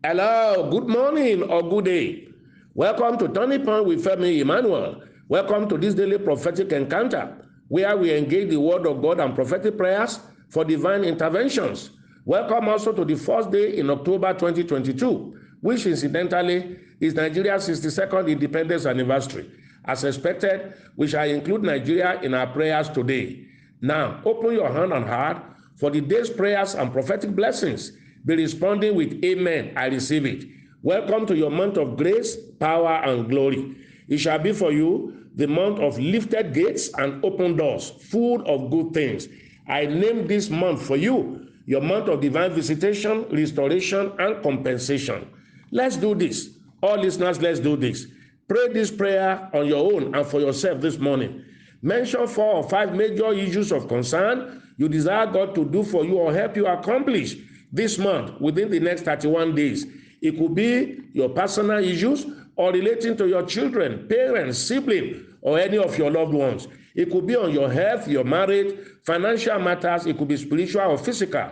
Hello, good morning or good day. Welcome to Turning Point with Femi Emmanuel. Welcome to this daily prophetic encounter where we engage the word of God and prophetic prayers for divine interventions. Welcome also to the first day in October 2022, which incidentally is Nigeria's 62nd independence anniversary. As expected, we shall include Nigeria in our prayers today. Now, open your hand and heart for the day's prayers and prophetic blessings. Be responding with amen, I receive it. Welcome to your month of grace, power, and glory. It shall be for you the month of lifted gates and open doors, full of good things. I name this month for you, your month of divine visitation, restoration, and compensation. Let's do this. All listeners, let's do this. Pray this prayer on your own and for yourself this morning. Mention 4 or 5 major issues of concern you desire God to do for you or help you accomplish this month within the next 31 days. It could be your personal issues or relating to your children, parents, siblings, or any of your loved ones. It could be on your health, your marriage, financial matters. It could be spiritual or physical.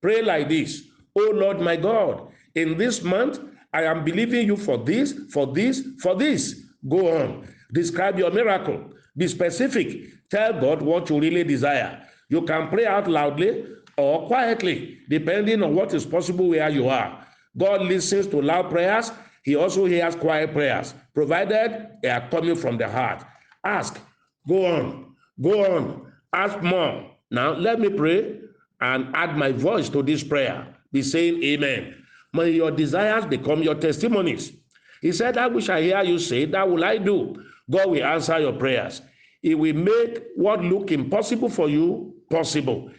Pray like this. Oh Lord, my God, in this month, I am believing you for this, for this, for this. Go on. Describe your miracle. Be specific. Tell God what you really desire. You can pray out loudly or quietly, depending on what is possible where you are. God listens to loud prayers. He also hears quiet prayers, provided they are coming from the heart. Ask. Go on. Go on. Ask more. Now, let me pray and add my voice to this prayer. Be saying amen. May your desires become your testimonies. He said, that which I hear you say, that will I do. God will answer your prayers. He will make what look impossible for you possible.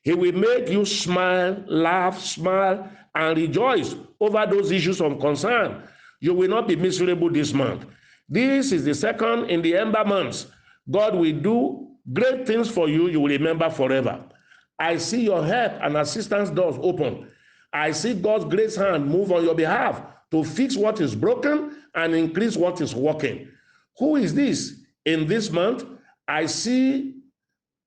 He will make you smile, laugh, smile, and rejoice over those issues of concern. You will not be miserable this month. This is the second in the ember months. God will do great things for you. You will remember forever. I see your help and assistance doors open. I see God's grace hand move on your behalf to fix what is broken and increase what is working. Who is this? In this month, I see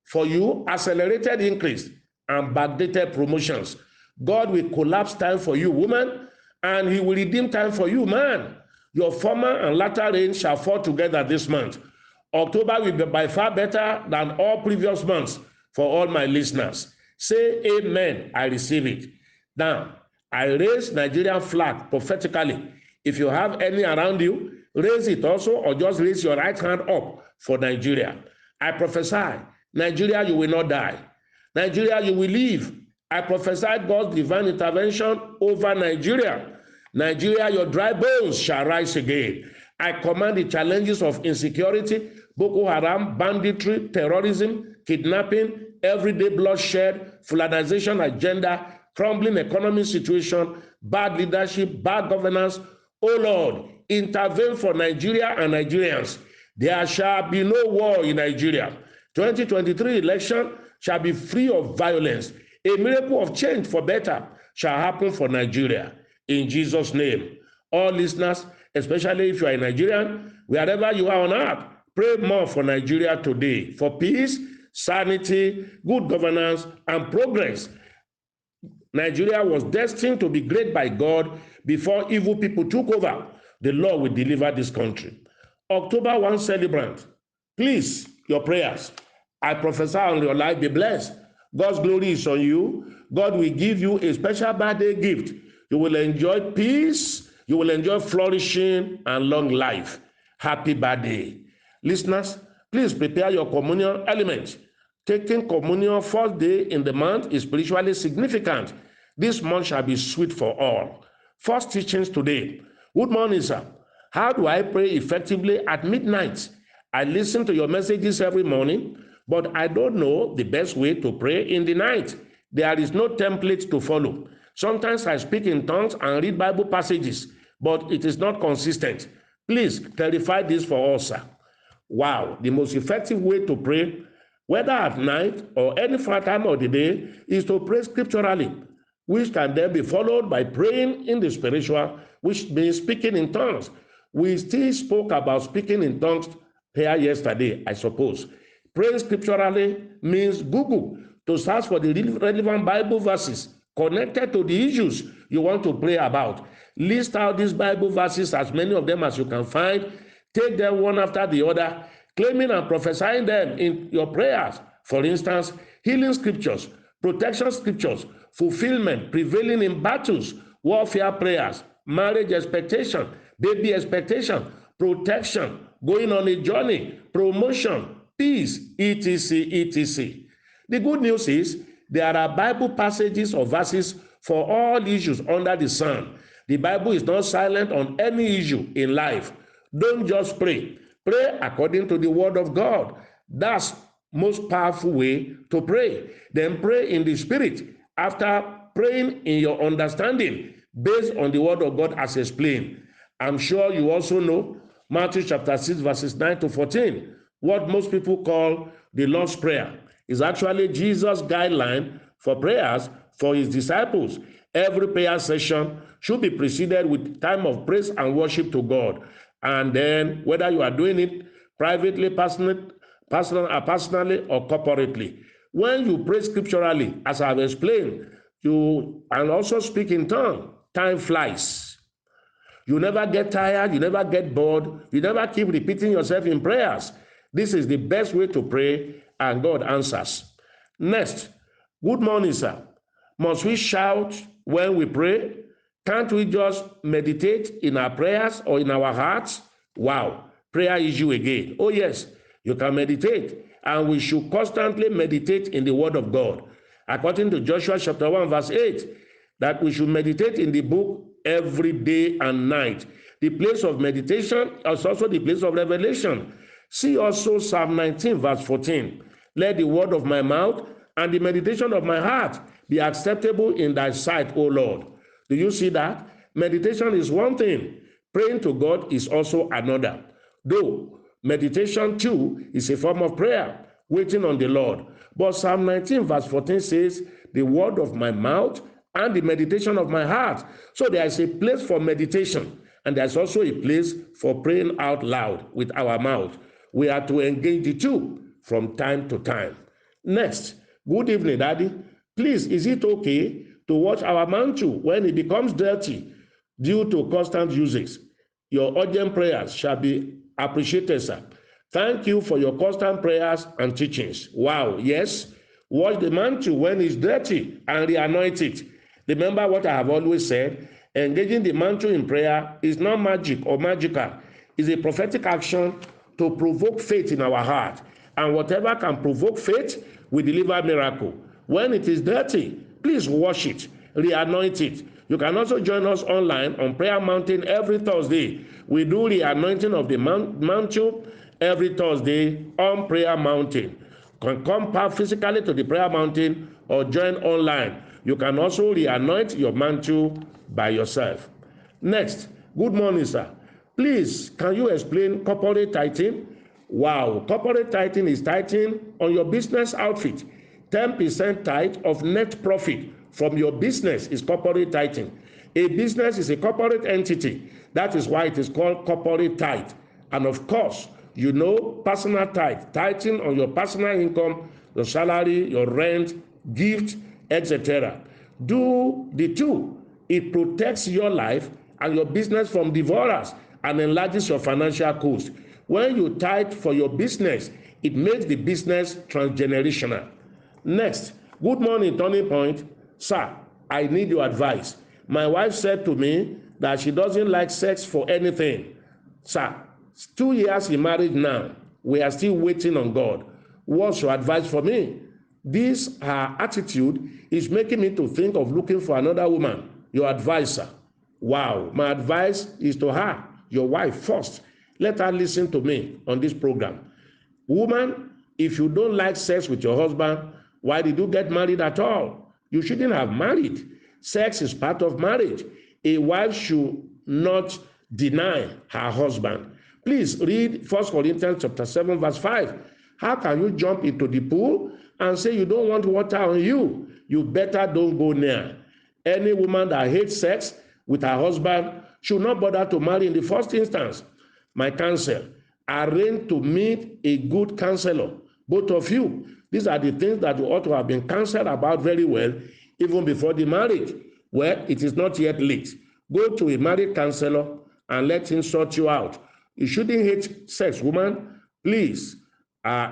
for you accelerated increase and backdated promotions. God will collapse time for you, woman, and he will redeem time for you, man. Your former and latter rain shall fall together this month. October will be by far better than all previous months for all my listeners. Say amen, I receive it. Now, I raise Nigerian flag prophetically. If you have any around you, raise it also, or just raise your right hand up for Nigeria. I prophesy, Nigeria, you will not die. Nigeria, you will live. I prophesy God's divine intervention over Nigeria. Nigeria, your dry bones shall rise again. I command the challenges of insecurity, Boko Haram, banditry, terrorism, kidnapping, everyday bloodshed, Fulanization agenda, crumbling economic situation, bad leadership, bad governance. Oh Lord, intervene for Nigeria and Nigerians. There shall be no war in Nigeria. 2023 election shall be free of violence. A miracle of change for better shall happen for Nigeria. In Jesus' name. All listeners, especially if you are a Nigerian, wherever you are on earth, pray more for Nigeria today for peace, sanity, good governance, and progress. Nigeria was destined to be great by God before evil people took over. The Lord will deliver this country. October 1 celebrant, please, your prayers. I prophesy on your life, be blessed. God's glory is on you. God will give you a special birthday gift. You will enjoy peace. You will enjoy flourishing and long life. Happy birthday. Listeners, please prepare your communion elements. Taking communion first day in the month is spiritually significant. This month shall be sweet for all. First teachings today. Good morning, sir. How do I pray effectively at midnight? I listen to your messages every morning, but I don't know the best way to pray in the night. There is no template to follow. Sometimes I speak in tongues and read Bible passages, but it is not consistent. Please clarify this for us, sir. Wow, the most effective way to pray, whether at night or any time of the day, is to pray scripturally, which can then be followed by praying in the spiritual, which means speaking in tongues. We still spoke about speaking in tongues here yesterday, I suppose. Praying scripturally means Google to search for the relevant Bible verses connected to the issues you want to pray about. List out these Bible verses, as many of them as you can find. Take them one after the other, claiming and prophesying them in your prayers. For instance, healing scriptures, protection scriptures, fulfillment, prevailing in battles, warfare prayers, marriage expectation, baby expectation, protection, going on a journey, promotion, peace, etc., etc. The good news is there are Bible passages or verses for all issues under the sun. The Bible is not silent on any issue in life. Don't just pray. Pray according to the word of God. That's most powerful way to pray. Then pray in the spirit after praying in your understanding based on the word of God as explained. I'm sure you also know Matthew chapter 6 verses 9 to 14. What most people call the Lord's Prayer is actually Jesus' guideline for prayers for his disciples. Every prayer session should be preceded with time of praise and worship to God. And then whether you are doing it privately, personally, or corporately. When you pray scripturally, as I've explained, you and also speak in tongue, time flies. You never get tired, you never get bored, you never keep repeating yourself in prayers. This is the best way to pray, and God answers. Next, good morning, sir. Must we shout when we pray? Can't we just meditate in our prayers or in our hearts? Wow, prayer issue again. Oh yes, you can meditate, and we should constantly meditate in the word of God. According to Joshua chapter 1 verse 8, that we should meditate in the book every day and night. The place of meditation is also the place of revelation. See also Psalm 19 verse 14. Let the word of my mouth and the meditation of my heart be acceptable in thy sight, O Lord. Do you see that? Meditation is one thing. Praying to God is also another. Though meditation too is a form of prayer, waiting on the Lord. But Psalm 19 verse 14 says, the word of my mouth and the meditation of my heart. So there is a place for meditation, and there's also a place for praying out loud with our mouth. We are to engage the two from time to time. Next, good evening, Daddy. Please, is it okay to wash our mantle when it becomes dirty due to constant usage? Your urgent prayers shall be appreciated, sir. Thank you for your constant prayers and teachings. Wow, yes. Wash the mantle when it's dirty and re-anoint it. Remember what I have always said, engaging the mantle in prayer is not magic or magical. It's a prophetic action to provoke faith in our heart. And whatever can provoke faith will deliver miracle. When it is dirty, please wash it, re-anoint it. You can also join us online on Prayer Mountain every Thursday. We do the anointing of the mantle every Thursday on Prayer Mountain. You can come physically to the Prayer Mountain or join online. You can also re-anoint your mantle by yourself. Next, good morning, sir. Please, can you explain corporate tithing? Wow, corporate tithing is tithing on your business outfit. 10% tithe of net profit from your business is corporate tithing. A business is a corporate entity. That is why it is called corporate tithe. And of course, you know, personal tithe, tithing on your personal income, your salary, your rent, gift, etc. Do the two. It protects your life and your business from devourers and enlarges your financial cost. When you tithe for your business, it makes the business transgenerational. Next, good morning, Turning Point. Sir, I need your advice. My wife said to me that she doesn't like sex for anything. Sir, 2 years in marriage now. We are still waiting on God. What's your advice for me? This, her attitude, is making me to think of looking for another woman. Your advisor. Wow. My advice is to her, your wife first. Let her listen to me on this program. Woman, if you don't like sex with your husband, why did you get married at all? You shouldn't have married. Sex is part of marriage. A wife should not deny her husband. Please read 1 Corinthians chapter 7, verse 5. How can you jump into the pool and say you don't want water on you? You better don't go near. Any woman that hates sex with her husband should not bother to marry in the first instance. My counsel, arrange to meet a good counselor, both of you. These are the things that you ought to have been counseled about very well, even before the marriage. Well, it is not yet late. Go to a married counselor and let him sort you out. You shouldn't hate sex, woman. Please,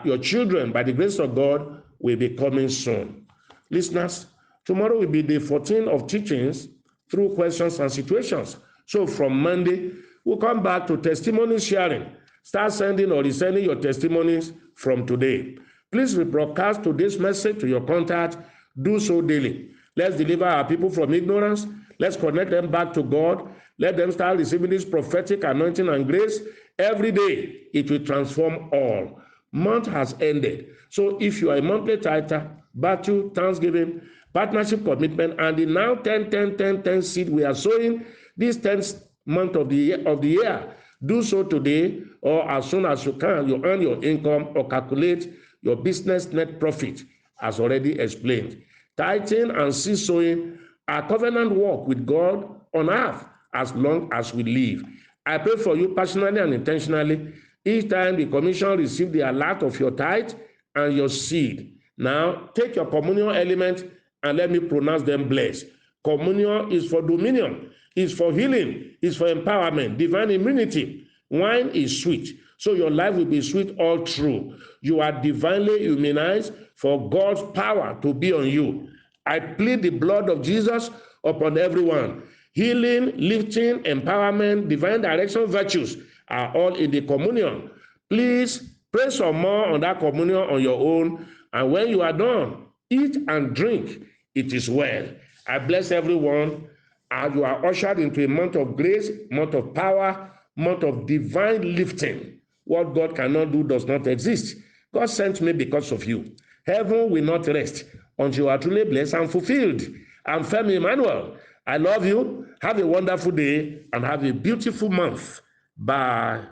your children, by the grace of God, will be coming soon. Listeners, tomorrow will be day 14 of teachings through questions and situations. So from Monday, we'll come back to testimony sharing. Start sending or resending your testimonies from today. Please rebroadcast today's message to your contact. Do so daily. Let's deliver our people from ignorance. Let's connect them back to God. Let them start receiving this prophetic anointing and grace. Every day, it will transform all. Month has ended. So if you are a monthly tither, battle, thanksgiving, partnership commitment, and the now 10 seed we are sowing this 10th month of the year, do so today or as soon as you can. You earn your income or calculate your business net profit, as already explained. Tithing and seed sowing are covenant work with God on earth as long as we live. I pray for you personally and intentionally each time the commission receives the alert of your tithe and your seed. Now, take your communion element and let me pronounce them blessed. Communion is for dominion, is for healing, is for empowerment, divine immunity. Wine is sweet, so your life will be sweet all through. You are divinely immunized for God's power to be on you. I plead the blood of Jesus upon everyone. Healing, lifting, empowerment, divine direction, virtues are all in the communion. Please pray some more on that communion on your own, and when you are done, eat and drink. It is well. I bless everyone as you are ushered into a month of grace, month of power, month of divine lifting. What God cannot do does not exist. God sent me because of you. Heaven will not rest until you are truly blessed and fulfilled. I'm Femi Emmanuel. I love you. Have a wonderful day and have a beautiful month. Bye.